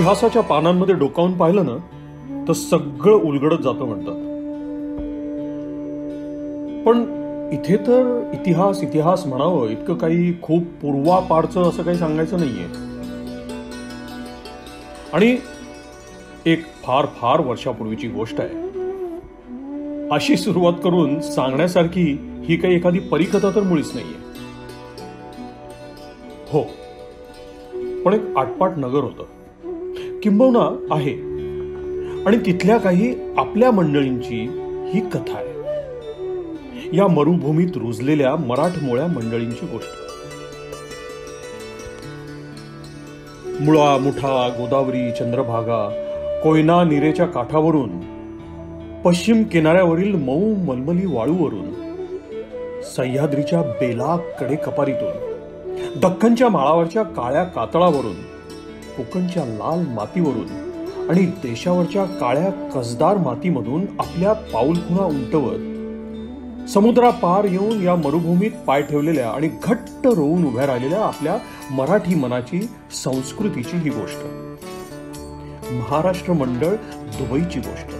इतिहासाच्या पानांमध्ये डोकावून पाहिलं ना तर सगळं उलगडत जातं म्हणतात. पण इथे तर इतिहास इतिहास म्हणावं इतकं काही खूप पूर्वापारचं असं काही सांगायचं नाहीये. आणि एक फार फार वर्षापूर्वीची गोष्ट आहे अशी सुरुवात करून सांगण्यासारखी ही काही एखादी परिकथा तर मुळीच नाहीये. हो, पण एक आटपाट नगर होतं, किंबहुना आहे, आणि तिथल्या काही आपल्या मंडळींची ही कथा आहे. या मरुभूमीत रुजलेल्या मराठमोळ्या मंडळींची गोष्ट. मुळा मुठा गोदावरी चंद्रभागा कोयना नीरेच्या काठावरून, पश्चिम किनाऱ्यावरील मऊ मलमली वाळूवरून, सह्याद्रीच्या बेला कडे कपारीतून, दख्खनच्या माळावरच्या काळ्या कातळावरून, कोकणच्या लाल मातीवरून आणि देशावरच्या काळ्या कसदार मातीमधून आपल्या पाऊलखुणा उंटवत समुद्रापार येऊन या मरुभूमीत पाय ठेवलेल्या आणि घट्ट रोवून उभ्या राहिलेल्या आपल्या मराठी मनाची संस्कृतीची ही गोष्ट. महाराष्ट्र मंडळ दुबईची गोष्ट.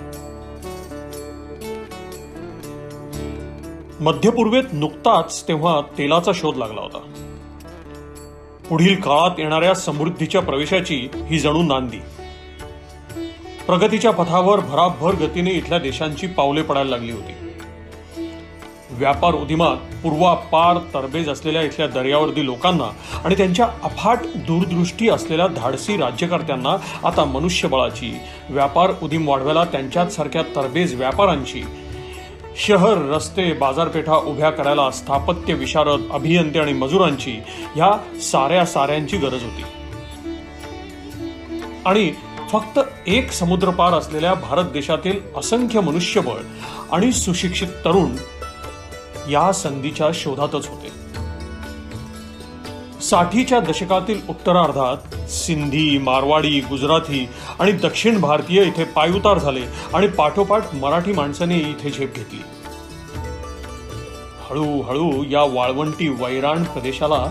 मध्यपूर्वेत नुकताच तेव्हा तेलाचा शोध लागला होता. पुढील काळात येणाऱ्या समृद्धीच्या प्रवेशाची ही जणू नांदी. प्रगतीच्या पथावर भराभर गतीने इथल्या देशांची पावले पडायला लागली होती. व्यापार उद्यमात पूर्वापार तरबेज असलेल्या इथल्या दर्यावर्दी लोकांना आणि त्यांच्या अफाट दूरदृष्टी असलेल्या धाडसी राज्यकर्त्यांना आता मनुष्यबळाची, व्यापार उदीम वाढवायला त्यांच्याच सारख्या तरबेज व्यापारांची, शहर रस्ते बाजारपेठा उभ्या करायला स्थापत्य विशारद अभियंते आणि मजुरांची, ह्या साऱ्यांची गरज होती. आणि फक्त एक समुद्रपार असलेल्या भारत देशातील असंख्य मनुष्यबळ आणि सुशिक्षित तरुण या संधीच्या शोधातच होते. 60च्या दशकातील उत्तरार्धात सिंधी, मारवाडी, गुजराती आणि दक्षिण भारतीय इथे पायउतार झाले आणि पाठोपाठ मराठी माणसाने इथे झेप घेतली. हळूहळू या वाळवंटी वैराण प्रदेशाला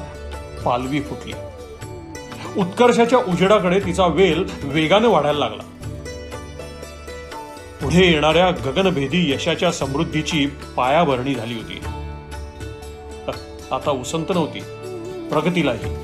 पालवी फुटली. उत्कर्षाच्या उजेडाकडे तिचा वेल वेगाने वाढायला लागला. पुढे येणाऱ्या गगनभेदी यशाच्या समृद्धीची पायाभरणी झाली होती. आता उसंत नव्हती, प्रगतीलाही.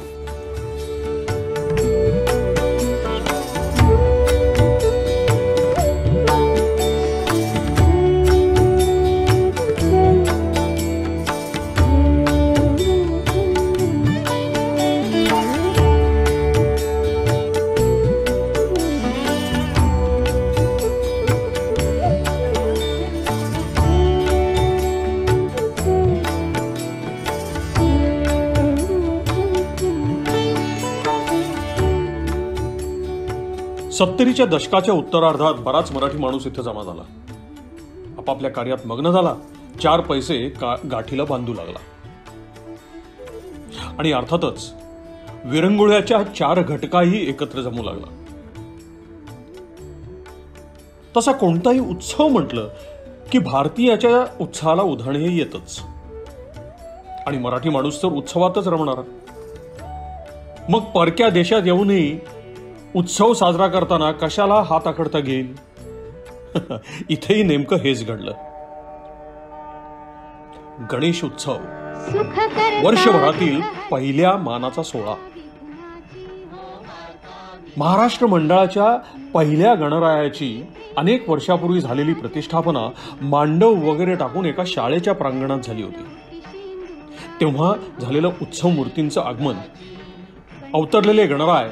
सत्तरीच्या दशकाच्या उत्तरार्धात बराच मराठी माणूस इथे जमा झाला. आपापल्या कार्यात मग्न झाला, 4 पैसे गाठीला बांधू लागला. आणि अर्थातच विरंगुळ्याच्या 4 घटकाही एकत्र जमू लागला. तसा कोणताही उत्सव म्हटलं की भारतीयाच्या उत्साहाला उधाणे येतच. आणि मराठी माणूस तर उत्सवातच रमणारा. मग परक्या देशात येऊनही उत्सव साजरा करताना कशाला हात आखडता घेईल. इथेही नेमकं हेच घडलं. गणेश उत्सव वर्षभरातील पहिल्या मानाचा सोहळा. महाराष्ट्र मंडळाच्या पहिल्या गणरायाची अनेक वर्षापूर्वी झालेली प्रतिष्ठापना मांडव वगैरे टाकून एका शाळेच्या प्रांगणात झाली होती. तेव्हा झालेलं उत्सव मूर्तींचं आगमन, अवतरलेले गणराय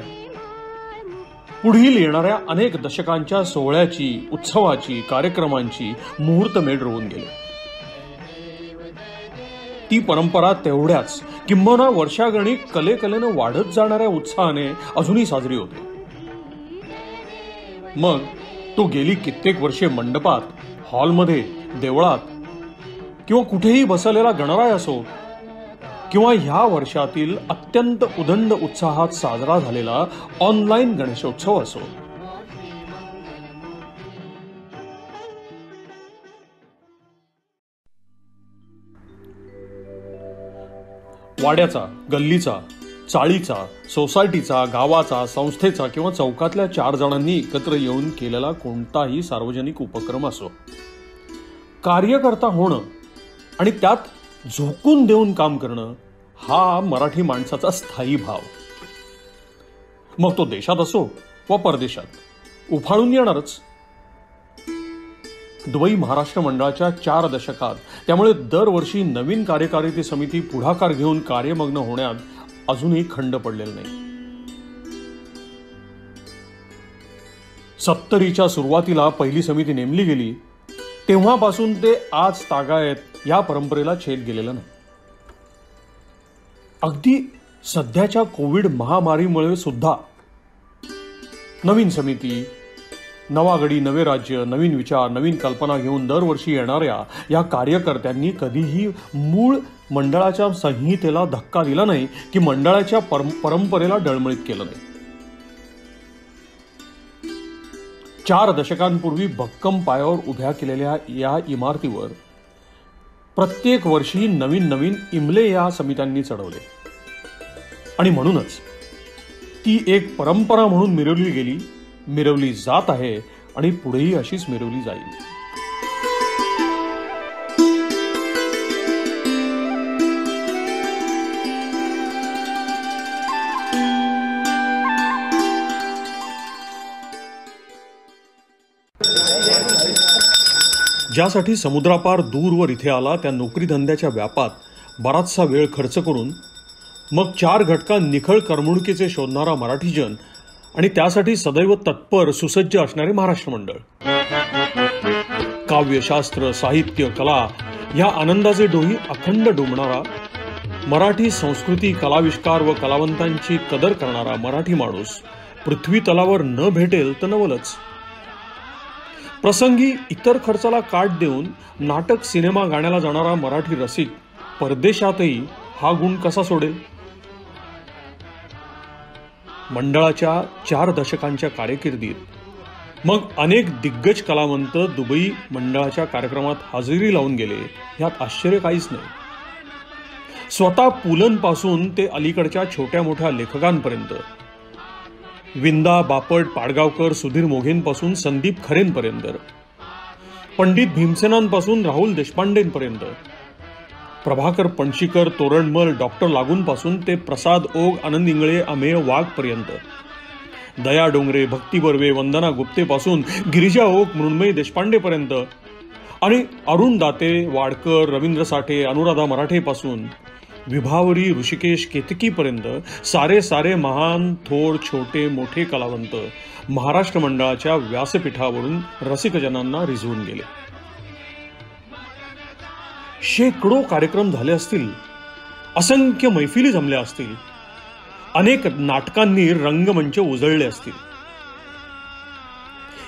पुढील येणाऱ्या अनेक दशकांच्या सोहळ्याची, उत्सवाची, कार्यक्रमांची मुहूर्तमेढ रोवून गेले. ती परंपरा तेवढ्याच किंबहुना वर्षागणिक कलेकलेनं वाढत जाणाऱ्या उत्साहाने अजूनही साजरी होते. मग तो गेली कित्येक वर्षे मंडपात, हॉलमध्ये, देवळात किंवा कुठेही बसलेला गणराय असो, किंवा ह्या वर्षातील अत्यंत उदंड उत्साहात साजरा झालेला ऑनलाईन गणेशोत्सव असो. वाड्याचा, गल्लीचा चाळीचा, सोसायटीचा, गावाचा, संस्थेचा किंवा चौकातल्या 4 जणांनी एकत्र येऊन केलेला कोणताही सार्वजनिक उपक्रम असो, कार्यकर्ता होणं आणि त्यात झोकून देऊन काम करणं हा मराठी माणसाचा स्थायी भाव. मग तो देशात असो वा परदेशात उफाळून येणारच. दुबई महाराष्ट्र मंडळाच्या 4 दशकात त्यामुळे दरवर्षी नवीन कार्यकारिणी समिती पुढाकार घेऊन कार्यमग्न होण्यात अजूनही खंड पडलेला नाही. 70च्या सुरुवातीला पहिली समिती नेमली गेली तेव्हापासून ते आज तागायत या परंपरेला छेद गेलेला नाही. अगदी सध्याच्या कोविड महामारीमुळे सुद्धा नवीन समिती, नवा गडी, नवे राज्य, नवीन विचार, नवीन कल्पना घेऊन दरवर्षी येणाऱ्या या कार्यकर्त्यांनी कधीही मूळ मंडळाच्या संहितेला धक्का दिला नाही की मंडळाच्या परंपरेला डळमळीत केलं नाही. 4 दशकांपूर्वी भक्कम पायावर उभ्या केलेल्या या इमारतीवर प्रत्येक वर्षी नवीन नवीन इमले या समित्यांनी चढवले आणि म्हणूनच ती एक परंपरा म्हणून मिरवली जात आहे आणि पुढेही अशीच मिरवली जाईल. ज्यासाठी समुद्रापार दूरवर इथे आला त्या नोकरी धंद्याच्या व्यापात बराचसा वेळ खर्च करून मग 4 घटका निखळ करमणुकीचे शोधणारा मराठीजन आणि त्यासाठी सदैव तत्पर सुसज्ज असणारे महाराष्ट्र मंडळ. काव्यशास्त्र, साहित्य, कला या आनंदाचे डोही अखंड डोंबणारा, मराठी संस्कृती, कलाविष्कार व कलावंतांची कदर करणारा मराठी माणूस पृथ्वी तलावर न भेटेल तर नवलच. प्रसंगी इतर खर्चाला काट देऊन नाटक, सिनेमा, गाण्याला जाणारा मराठी रसिक परदेशातही हा गुण कसा सोडेल? मंडळाच्या 4 दशकांच्या कारकिर्दीत मग अनेक दिग्गज कलावंत दुबई मंडळाच्या कार्यक्रमात हजेरी लावून गेले, यात आश्चर्य काहीच नाही. स्वतः पुलंपासून ते अलीकडच्या छोट्या मोठ्या लेखकांपर्यंत, विंदा, बापट, पाडगावकर, सुधीर मोघेंपासून संदीप खरेंपर्यंत, पंडित भीमसेनांपासून राहुल देशपांडेंपर्यंत, प्रभाकर पणशीकर, तोरणमल, डॉक्टर लागूंपासून ते प्रसाद ओग, आनंद इंगळे, अमेय वाघपर्यंत, दया डोंगरे, भक्ती बर्वे, वंदना गुप्तेपासून गिरिजा ओक, मृण्मयी देशपांडेपर्यंत आणि अरुण दाते, वाडकर, रवींद्र साठे, अनुराधा मराठेपासून विभावरी, ऋषिकेश केतकीपर्यंत सारे महान, थोर, छोटे मोठे कलावंत महाराष्ट्र मंडळाच्या व्यासपीठावरून रसिकजनांना रिझवून गेले. शेकडो कार्यक्रम झाले असतील, असंख्य मैफिली जमल्या असतील, अनेक नाटकांनी रंगमंच उजळले असतील.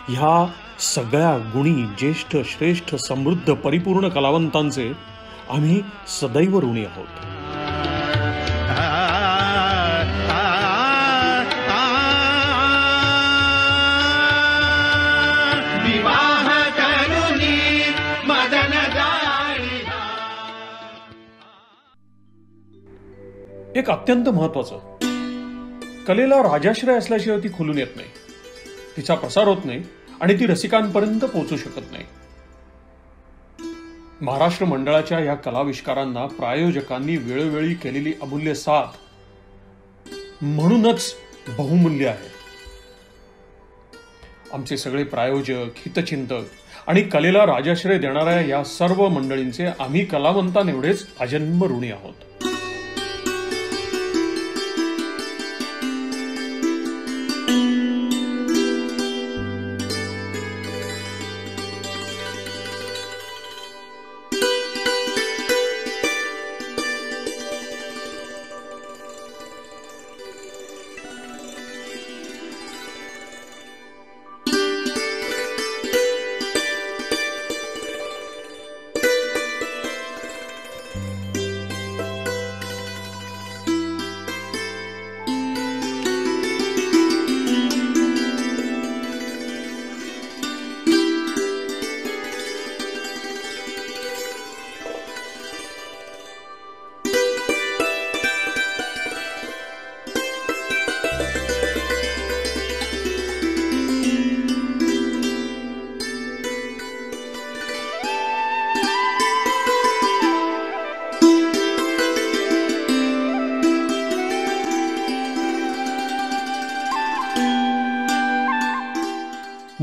ह्या सगळ्या गुणी, ज्येष्ठ, श्रेष्ठ, समृद्ध, परिपूर्ण कलावंतांचे आम्ही सदैव ऋणी आहोत. एक अत्यंत महत्वाचं, कलेला राजाश्रय असल्याशिवाय ती खुलून येत नाही, तिचा प्रसार होत नाही आणि ती रसिकांपर्यंत पोहोचू शकत नाही. महाराष्ट्र मंडळाच्या या कलाविष्कारांना प्रायोजकांनी वेळोवेळी केलेली अमूल्य साथ म्हणूनच बहुमूल्य आहे. आमचे सगळे प्रायोजक, हितचिंतक आणि कलेला राजाश्रय देणाऱ्या या सर्व मंडळींचे आम्ही कलावंतांएवढेच अजन्म ऋणी आहोत.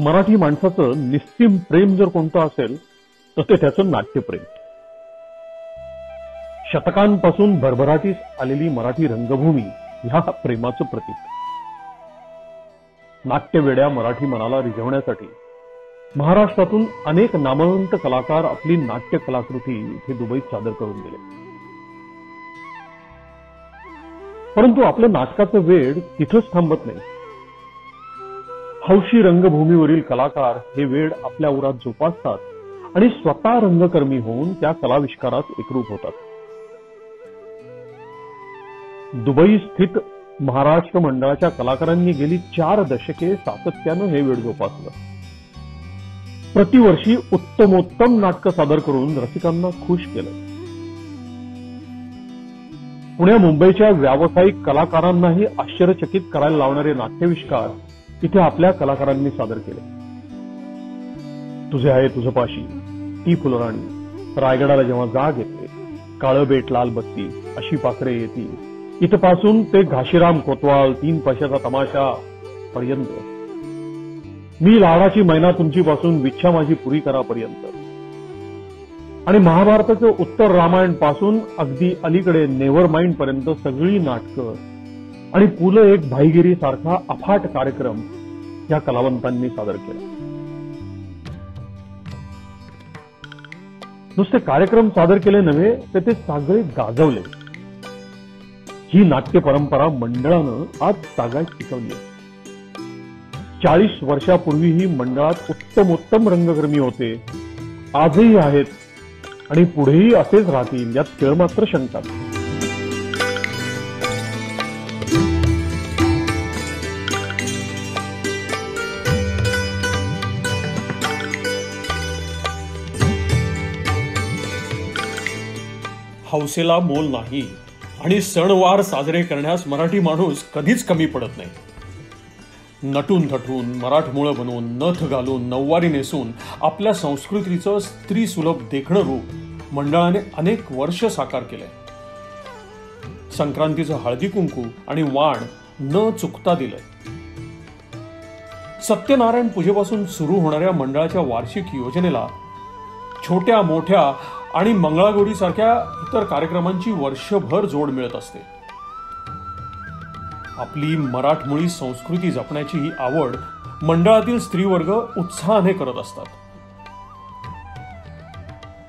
मराठी माणसाचं निस्सीम प्रेम जर कोणतं असेल तर ते त्याचं नाट्यप्रेम. शतकांपासून भरभराटीस आलेली मराठी रंगभूमी ह्या प्रेमाचं प्रतीक. नाट्यवेड्या मराठी मनाला रिझवण्यासाठी महाराष्ट्रातून अनेक नामवंत कलाकार आपली नाट्य कलाकृती इथे दुबईत सादर करून गेले. परंतु आपल्या नाटकाचं वेड तिथंच थांबत नाही. हौशी रंगभूमीवरील कलाकार हे वेड आपल्या उरात जोपासतात आणि स्वतः रंगकर्मी होऊन त्या कलाविष्कारात एकरूप होतात. दुबई स्थित महाराष्ट्र मंडळाच्या कलाकारांनी गेली 4 दशके सातत्यानं हे वेड जोपासलं. प्रतिवर्षी उत्तमोत्तम नाटकं सादर करून रसिकांना खुश केलं. पुण्या मुंबईच्या व्यावसायिक कलाकारांनाही आश्चर्यचकित करायला लावणारे नाट्यविष्कार इथे आपल्या कलाकारांनी सादर केले. तुझे आहे तुझं पाशी, ती फुलराणी, रायगडाला जेव्हा जाग येते, काळं बेट लाल बत्ती, अशी पाखरे येती, इथपासून ते घाशीराम कोतवाल, 3 पैशाचा तमाशा पर्यंत, मी लाडाची मैना तुमची पासून विच्छा माझी पुरी करा पर्यंत, आणि महाभारताचं उत्तर रामायण पासून अगदी अलीकडे नेव्हर माइंड पर्यंत सगळी नाटकं आणि पुलं एक भाईगिरी सारखा अफाट कार्यक्रम या कलावंतांनी सादर केला. नुसते कार्यक्रम सादर केले नव्हे तर ते सगळे गाजवले. ही नाट्य परंपरा मंडळानं आज तागायत टिकवली आहे. 40 वर्षापूर्वीही मंडळात उत्तमोत्तम रंगकर्मी होते, आजही आहेत आणि पुढेही असेच राहतील यात केळ मात्र शंका नाही. हौसेला मोल नाही आणि सणवार साजरे करण्यास मराठी माणूस कधीच कमी पडत नाही. नटून थटून, मराठमोळं बनवून, नथ घालून, नऊवारी नेसून आपल्या संस्कृतीचं स्त्री सुलभ देखणं रूप मंडळाने अनेक वर्ष साकार केलंय. संक्रांतीचं हळदी कुंकू आणि वाण न चुकता दिलंय. सत्यनारायण पूजेपासून सुरू होणाऱ्या मंडळाच्या वार्षिक योजनेला छोट्या मोठ्या आणि मंगळागौरी सारख्या इतर कार्यक्रमांची वर्षभर जोड मिळत असते. आपली मराठमोळी संस्कृती जपण्याची ही आवड मंडळातील स्त्रीवर्ग उत्साहाने करत असतात.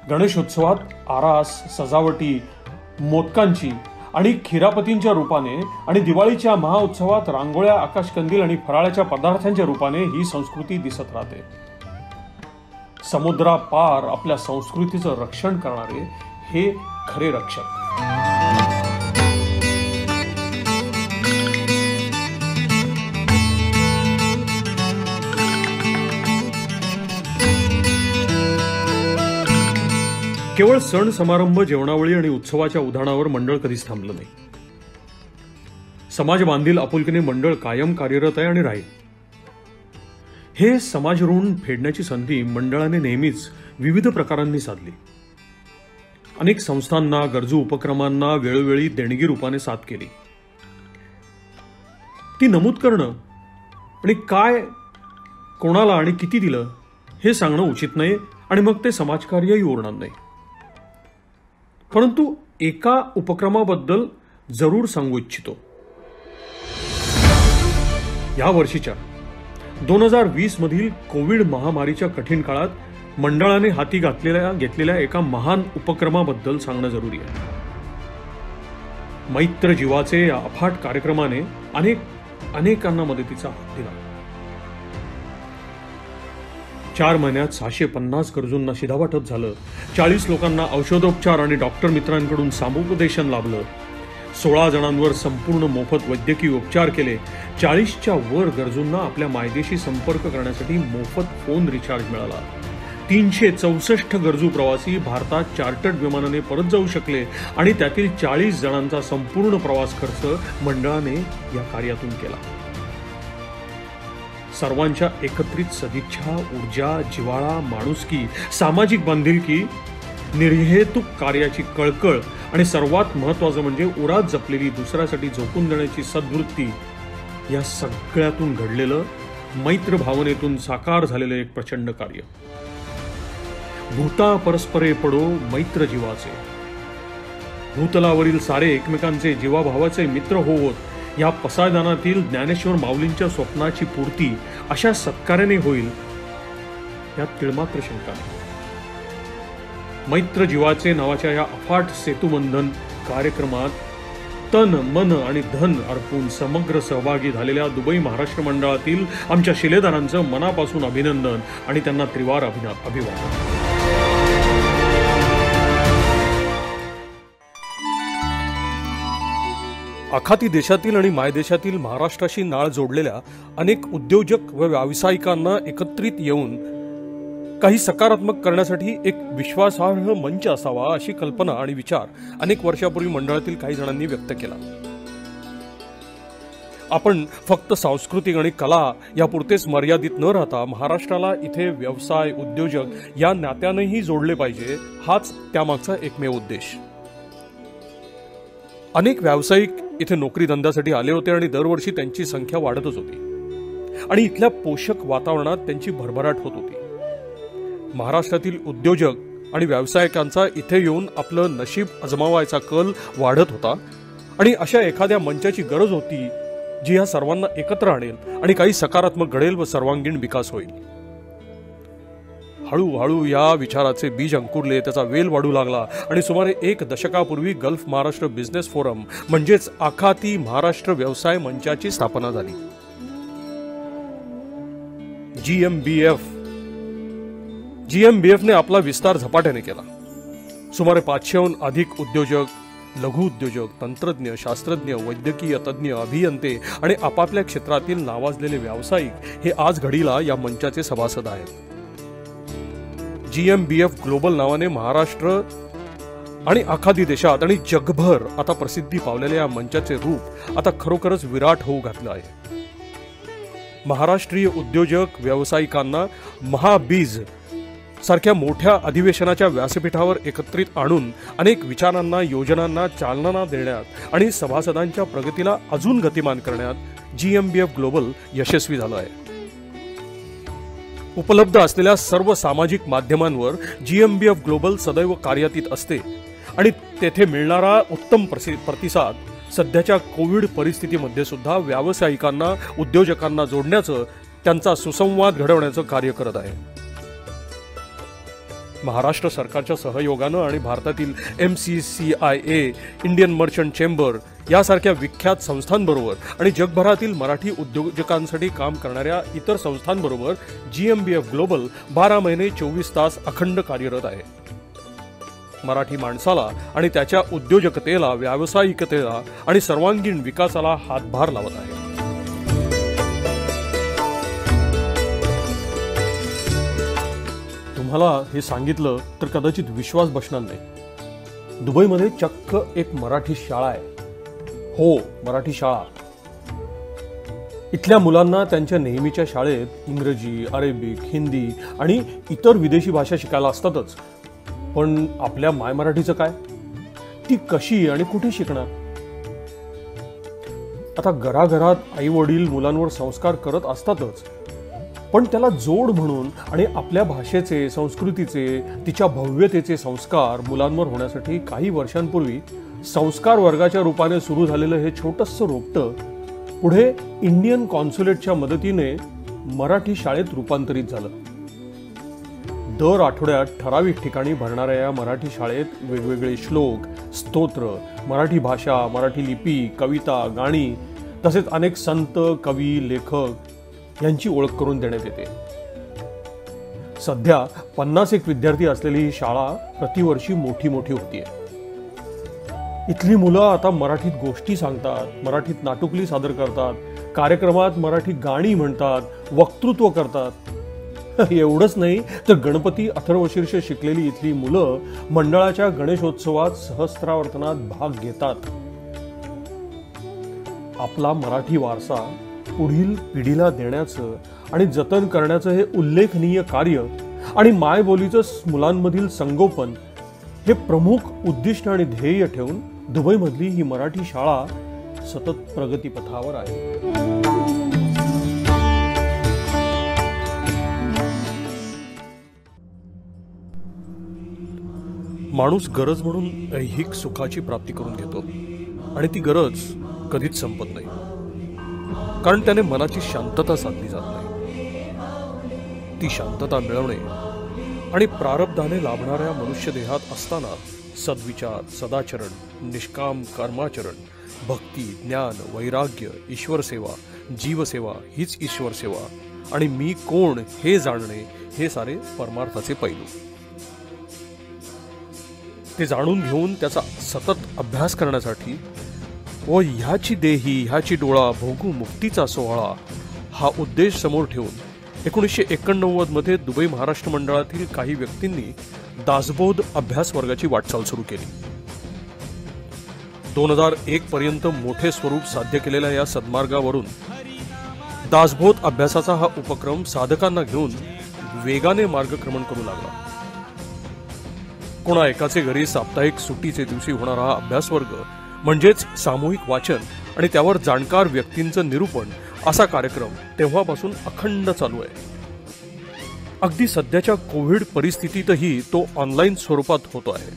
गणेशोत्सवात आरास, सजावटी, मोदकांची आणि खिरापतींच्या रूपाने आणि दिवाळीच्या महाउत्सवात रांगोळ्या, आकाशकंदील आणि फराळाच्या पदार्थांच्या रूपाने ही संस्कृती दिसत राहते. समुद्रापार आपल्या संस्कृतीचं रक्षण करणारे हे खरे रक्षक. केवळ सण समारंभ, जेवणावळी आणि उत्सवाच्या उधाणावर मंडळ कधीच थांबलं नाही. समाज बांधील आपुलकीने मंडळ कायम कार्यरत आहे आणि राहील. हे समाज ऋण फेडण्याची संधी मंडळाने नेहमीच विविध प्रकारांनी साधली. अनेक संस्थांना, गरजू उपक्रमांना वेळोवेळी देणगी रूपाने साथ केली. ती नमूद करणं आणि काय, कोणाला आणि किती दिलं हे सांगणं उचित नाही आणि मग ते समाजकार्यही उरणार नाही. परंतु एका उपक्रमाबद्दल जरूर सांगू इच्छितो. या वर्षीच्या 2020 मधील कोविड महामारीच्या कठीण काळात मंडळाने हाती घेतलेल्या एका महान उपक्रमाबद्दल सांगणं जरुरी आहे. मैत्र जीवाचे या अफाट कार्यक्रमाने अनेकांना मदतीचा हात दिला. 4 महिन्यात 650 गरजूंना शिधावाटप झालं. 40 लोकांना औषधोपचार आणि डॉक्टर मित्रांकडून समुपदेशन लाभलं. 16 जणांवर संपूर्ण मोफत वैद्यकीय उपचार केले. 40च्या वर गरजूंना आपल्या मायदेशी संपर्क करण्यासाठी मोफत फोन रिचार्ज मिळाला. 364 गरजू प्रवासी भारतात चार्टर्ड विमानाने परत जाऊ शकले आणि त्यातील 40 जणांचा संपूर्ण प्रवास खर्च मंडळाने या कार्यातून केला. सर्वांच्या एकत्रित सदिच्छा, ऊर्जा, जिव्हाळा, माणुसकी, सामाजिक बांधिलकी, निर्हेतुक कार्याची कळकळ आणि सर्वात महत्वाचं म्हणजे उरात जपलेली दुसऱ्यासाठी झोकून देण्याची सद्वृत्ती, या सगळ्यातून घडलेलं मैत्र भावनेतून साकार झालेलं एक प्रचंड कार्य. भूता परस्परे पडो मैत्र जीवाचे. भूतलावरील सारे एकमेकांचे जीवाभावाचे मित्र होवोत या पसायदानातील ज्ञानेश्वर माऊलींच्या स्वप्नाची पूर्ती अशा सत्कार्याने होईल यात तिळमात्र शंका नाही. मैत्र जीवाचे नावाच्या या अफाट सेतुबंधन कार्यक्रमात तन मन आणि धन अर्पून समग्र सहभागी झालेल्या दुबई महाराष्ट्र मंडळातील आमच्या शिलेदारांचं मनापासून अभिनंदन आणि त्यांना त्रिवार अभिवादन. आखाती देशातील आणि मायदेशातील महाराष्ट्राशी नाळ जोडलेल्या अनेक उद्योजक व व्यावसायिकांना एकत्रित येऊन काही सकारात्मक करण्यासाठी एक विश्वासार्ह मंच असावा अशी कल्पना आणि विचार अनेक वर्षापूर्वी मंडळातील काही जणांनी व्यक्त केला. आपण फक्त सांस्कृतिक आणि कला यापुरतेच मर्यादित न राहता महाराष्ट्राला इथे व्यवसाय उद्योजक या नात्यानेही जोडले पाहिजे, हाच त्यामागचा एकमेव उद्देश. अनेक व्यावसायिक इथे नोकरी धंद्यासाठी आले होते आणि दरवर्षी त्यांची संख्या वाढतच होती आणि इथल्या पोषक वातावरणात त्यांची भरभराट होत होती. महाराष्ट्रातील उद्योजक आणि व्यावसायिकांचा इथे येऊन आपलं नशीब अजमावायचा कल वाढत होता आणि अशा एखाद्या मंचाची गरज होती जी या सर्वांना एकत्र आणेल आणि काही सकारात्मक घडेल व सर्वांगीण विकास होईल. हळूहळू या विचाराचे बीज अंकुरले, त्याचा वेल वाढू लागला आणि सुमारे 1 दशकापूर्वी गल्फ महाराष्ट्र बिझनेस फोरम म्हणजेच आखाती महाराष्ट्र व्यवसाय मंचाची स्थापना झाली. GMBF ने आपला विस्तार झपाट्याने केला. सुमारे 500हून अधिक उद्योजक, लघु उद्योजक, तंत्रज्ञ, शास्त्रज्ञ, वैद्यकीय तज्ञ, अभियंते आणि आपापल्या क्षेत्रातील नावाजलेले व्यावसायिक हे आज घडीला या मंचाचे सभासद आहेत. GMBF ग्लोबल नावाने महाराष्ट्र आणि आखाती देशात आणि जगभर आता प्रसिद्धी पावलेल्या या मंचाचे रूप आता खरोखरच विराट होऊ घातलं आहे. महाराष्ट्रीय उद्योजक व्यावसायिकांना महाबीज सारख्या मोठ्या अधिवेशनाच्या व्यासपीठावर एकत्रित आणून अनेक विचारांना, योजनांना चालना देण्यात आणि सभासदांच्या प्रगतीला अजून गतिमान करण्यात GMBF ग्लोबल यशस्वी झालं आहे. उपलब्ध असलेल्या सर्व सामाजिक माध्यमांवर GMBF ग्लोबल सदैव कार्यातीत असते आणि तेथे मिळणारा उत्तम प्रतिसाद सध्याच्या कोविड परिस्थितीमध्ये सुद्धा व्यावसायिकांना, उद्योजकांना जोडण्याचं, त्यांचा सुसंवाद घडवण्याचं कार्य करत आहे. महाराष्ट्र सरकारच्या सहयोगानं आणि भारतातील MCCIA, इंडियन मर्चंट चेंबर यासारख्या विख्यात संस्थांबरोबर आणि जगभरातील मराठी उद्योजकांसाठी काम करणाऱ्या इतर संस्थांबरोबर GMBF ग्लोबल 12 महिने 24 तास अखंड कार्यरत आहे. मराठी माणसाला आणि त्याच्या उद्योजकतेला, व्यावसायिकतेला आणि सर्वांगीण विकासाला हातभार लावत आहे. तुम्हाला हे सांगितलं तर कदाचित विश्वास बसणार नाही. दुबईमध्ये चक्क एक मराठी शाळा आहे. हो, मराठी शाळा. इथल्या मुलांना त्यांच्या नेहमीच्या शाळेत इंग्रजी, अरेबिक, हिंदी आणि इतर विदेशी भाषा शिकायला असतातच, पण आपल्या माय मराठीचं काय? ती कशी आणि कुठे शिकणार? आता घराघरात आई वडील मुलांवर संस्कार करत असतातच, पण त्याला जोड म्हणून आणि आपल्या भाषेचे, संस्कृतीचे, तिच्या भव्यतेचे संस्कार मुलांवर होण्यासाठी काही वर्षांपूर्वी संस्कार वर्गाच्या रूपाने सुरू झालेलं हे छोटंसं रोपटं पुढे इंडियन कॉन्सुलेटच्या मदतीने मराठी शाळेत रूपांतरित झालं. दर आठवड्यात ठराविक ठिकाणी भरणाऱ्या या मराठी शाळेत वेगवेगळे श्लोक, स्तोत्र, मराठी भाषा, मराठी लिपी, कविता, गाणी तसेच अनेक संत, कवी, लेखक यांची ओळख करून देण्यात येते. सध्या 50 विद्यार्थी असलेली ही शाळा प्रतिवर्षी मोठी होतीये. इथली मुलं आता मराठीत गोष्टी सांगतात, मराठीत नाटुकली सादर करतात, कार्यक्रमात मराठी गाणी म्हणतात, वक्तृत्व करतात. एवढंच नाही तर गणपती अथर्वशीर्ष शिकलेली इथली मुलं मंडळाच्या गणेशोत्सवात सहस्त्रावर्तनात भाग घेतात. आपला मराठी वारसा पुढील पिढीला देण्याचं आणि जतन करण्याचं हे उल्लेखनीय कार्य आणि मायबोलीचं मुलांमधील संगोपन हे प्रमुख उद्दिष्ट आणि ध्येय ठेवून दुबईमधली ही मराठी शाळा सतत प्रगतीपथावर आहे. माणूस गरज म्हणून ऐहिक सुखाची प्राप्ती करून घेतो आणि ती गरज कधीच संपत नाही, कारण त्याने मनाची शांतता साधली जात नाही. ती शांतता मिळवणे आणि प्रारब्धाने लाभणाऱ्या मनुष्य देहात असताना सद्विचार, सदाचरण, निष्काम कर्माचरण, भक्ती, ज्ञान, वैराग्य, ईश्वर सेवा, जीवसेवा हीच ईश्वर सेवा आणि मी कोण हे जाणणे हे सारे परमार्थाचे पैलू. ते जाणून घेऊन त्याचा सतत अभ्यास करण्यासाठी व ह्याची देही ह्याची डोळा भोगू मुक्तीचा सोहळा हा उद्देश समोर ठेवून 1989 मध्ये दुबई महाराष्ट्र मंडळातील काही व्यक्तींनी दासबोध अभ्यास वर्गाची वाटचाल सुरू केली. 2001 पर्यंत मोठे स्वरूप साध्य केलेल्या या सद्मार्गावरून दासबोध अभ्यासाचा हा उपक्रम साधकांना घेऊन वेगाने मार्गक्रमण करू लागला. कोणा एकाचे घरी साप्ताहिक सुट्टीचे दिवशी होणारा हा अभ्यास वर्ग म्हणजेच सामूहिक वाचन आणि त्यावर जाणकार व्यक्तींचं निरूपण असा कार्यक्रम तेव्हापासून अखंड चालू आहे. अगदी सध्याच्या कोविड परिस्थितीतही तो ऑनलाईन स्वरूपात होतो आहे.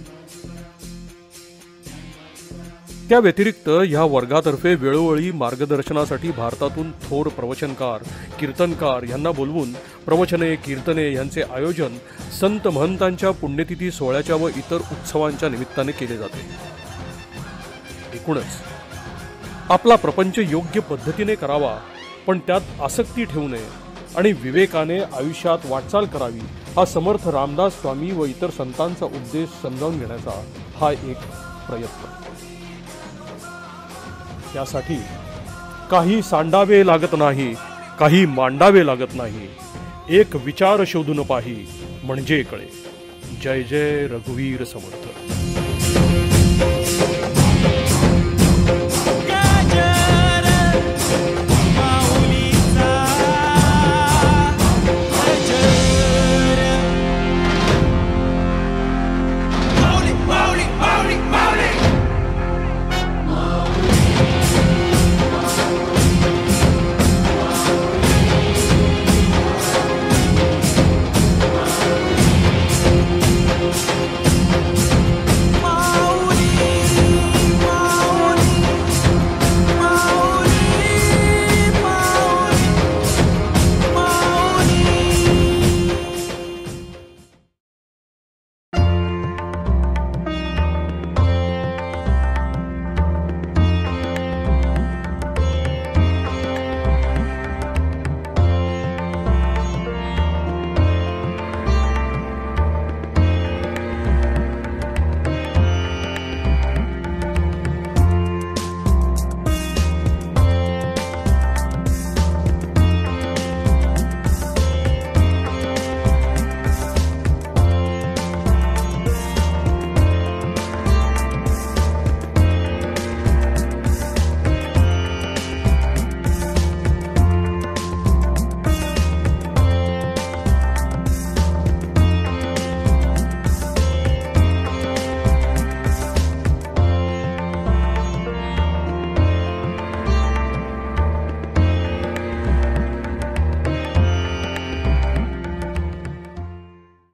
त्या व्यतिरिक्त या वर्गातर्फे वेळोवेळी मार्गदर्शनासाठी भारतातून थोर प्रवचनकार, कीर्तनकार यांना बोलवून प्रवचने, कीर्तने यांचे आयोजन संत महंतांच्या पुण्यतिथी सोहळ्याच्या व इतर उत्सवांच्या निमित्ताने केले जाते. एकूणच आपला प्रपंच योग्य पद्धतीने करावा, पण त्यात आसक्ती ठेवू नये आणि विवेकाने आयुष्यात वाटचाल करावी हा समर्थ रामदास स्वामी व इतर संतांचा उद्देश समजावून घेण्याचा हा एक प्रयत्न. त्यासाठी काही सांडावे लागत नाही, काही मांडावे लागत नाही, एक विचार शोधून पाही म्हणजे कळे. जय जय रघुवीर समर्थ. गजर